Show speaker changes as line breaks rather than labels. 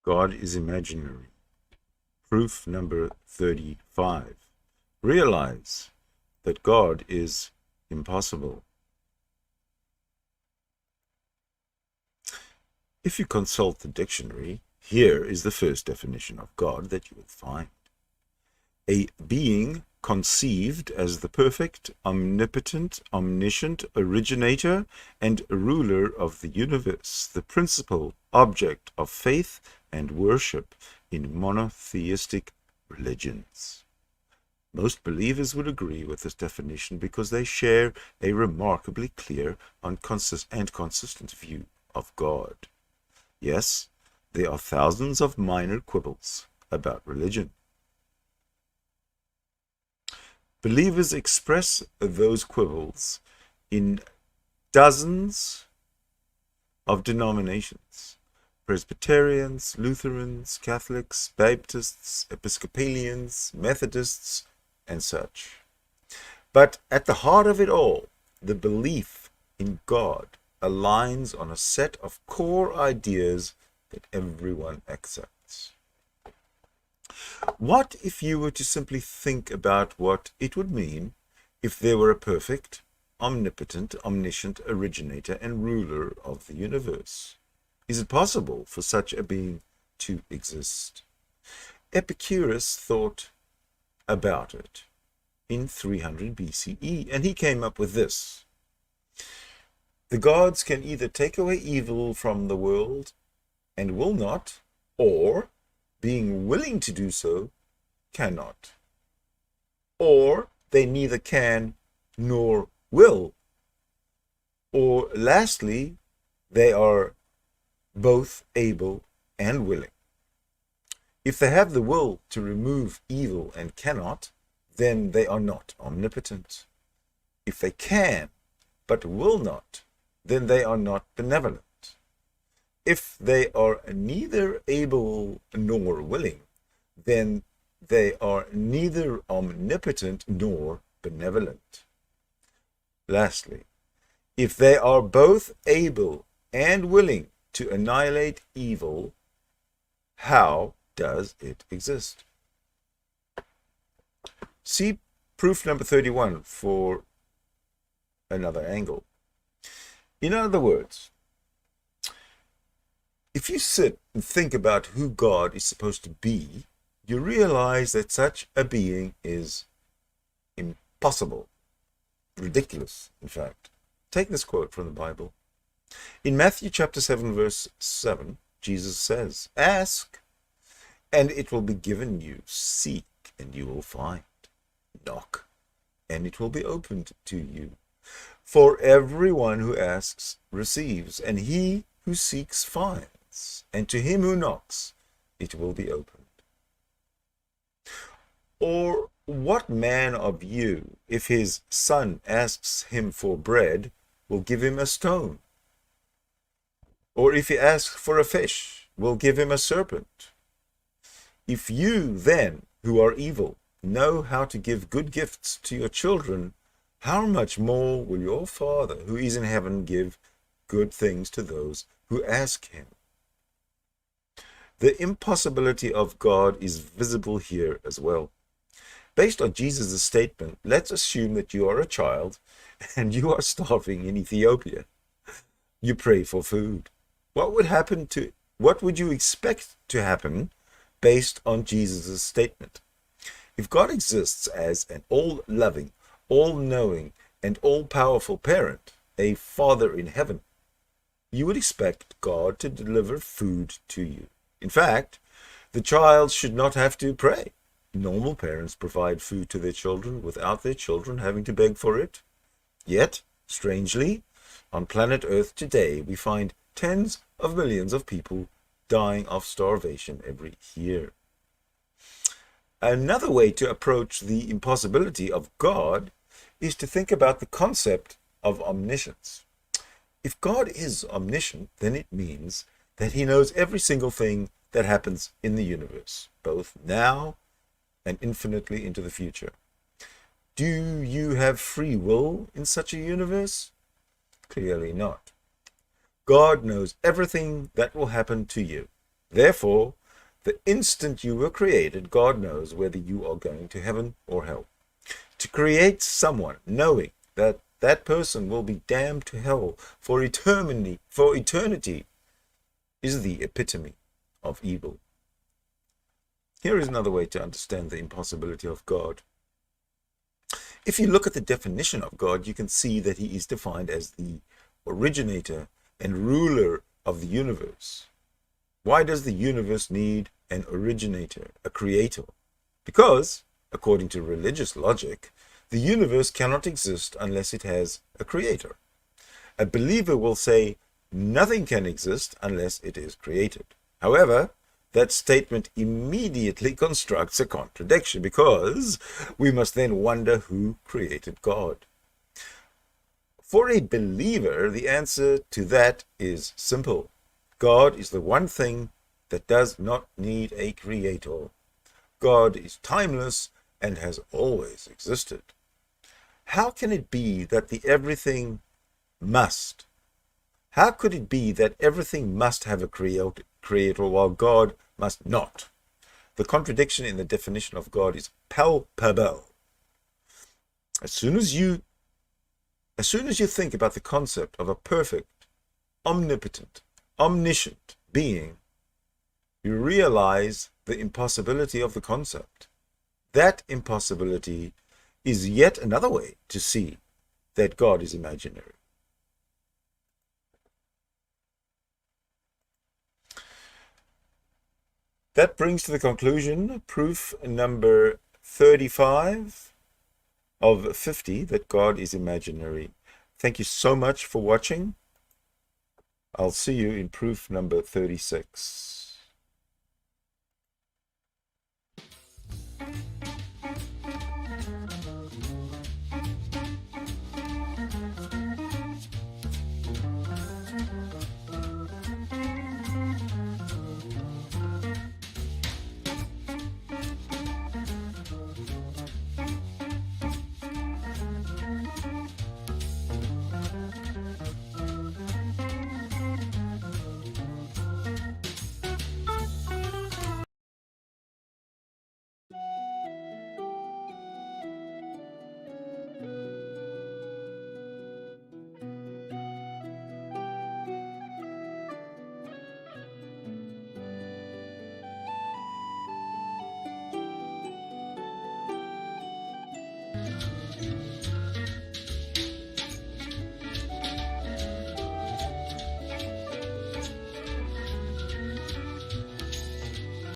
God is imaginary. Proof number 35. Realize that God is impossible. If you consult the dictionary, here is the first definition of God that you will find. A being conceived as the perfect, omnipotent, omniscient originator and ruler of the universe, the principal object of faith and worship in monotheistic religions. Most believers would agree with this definition because they share a remarkably clear and consistent view of God. Yes, there are thousands of minor quibbles about religion. Believers express those quibbles in dozens of denominations: Presbyterians, Lutherans, Catholics, Baptists, Episcopalians, Methodists, and such. But at the heart of it all, the belief in God aligns on a set of core ideas that everyone accepts. What if you were to simply think about what it would mean if there were a perfect, omnipotent, omniscient originator and ruler of the universe? Is it possible for such a being to exist? Epicurus thought about it in 300 BCE, and he came up with this: the gods can either take away evil from the world and will not, or, being willing to do so, cannot. Or they neither can nor will. Or lastly, they are both able and willing. If they have the will to remove evil and cannot, then they are not omnipotent. If they can, but will not, then they are not benevolent. If they are neither able nor willing, then they are neither omnipotent nor benevolent. Lastly, if they are both able and willing to annihilate evil, how does it exist? See proof number 31 for another angle. In other words, if you sit and think about who God is supposed to be, you realize that such a being is impossible, ridiculous, in fact. Take this quote from the Bible. In Matthew chapter 7, verse 7, Jesus says, "Ask, and it will be given you. Seek, and you will find. Knock, and it will be opened to you. For everyone who asks receives, and he who seeks finds, and to him who knocks it will be opened." Or what man of you, if his son asks him for bread, will give him a stone? Or if he asks for a fish, will give him a serpent? If you then, who are evil, know how to give good gifts to your children, how much more will your Father who is in heaven give good things to those who ask him? The impossibility of God is visible here as well. Based on Jesus' statement, let's assume that you are a child and you are starving in Ethiopia. You pray for food. What would you expect to happen based on Jesus' statement? If God exists as an all-loving, all-knowing, and all-powerful parent, a Father in heaven, you would expect God to deliver food to you. In fact, the child should not have to pray. Normal parents provide food to their children without their children having to beg for it. Yet, strangely, on planet Earth today, we find tens of millions of people dying of starvation every year. Another way to approach the impossibility of God is to think about the concept of omniscience. If God is omniscient, then it means that he knows every single thing that happens in the universe, both now and infinitely into the future. Do you have free will in such a universe? Clearly not. God knows everything that will happen to you. Therefore, the instant you were created, God knows whether you are going to heaven or hell. To create someone knowing that that person will be damned to hell for eternity is the epitome of evil. Here is another way to understand the impossibility of God. If you look at the definition of God, you can see that he is defined as the originator and ruler of the universe. Why does the universe need an originator, a creator? Because, according to religious logic, the universe cannot exist unless it has a creator. A believer will say nothing can exist unless it is created. However, that statement immediately constructs a contradiction, because we must then wonder who created God. For a believer, the answer to that is simple. God is the one thing that does not need a creator. God is timeless and has always existed. How can it be that how could it be that everything must have a creator while God must not? The contradiction in the definition of God is palpable. As soon as you think about the concept of a perfect, omnipotent, omniscient being, you realize the impossibility of the concept. That impossibility is yet another way to see that God is imaginary. That brings to the conclusion proof number 35 of 50 that God is imaginary. Thank you so much for watching. I'll see you in proof number 36.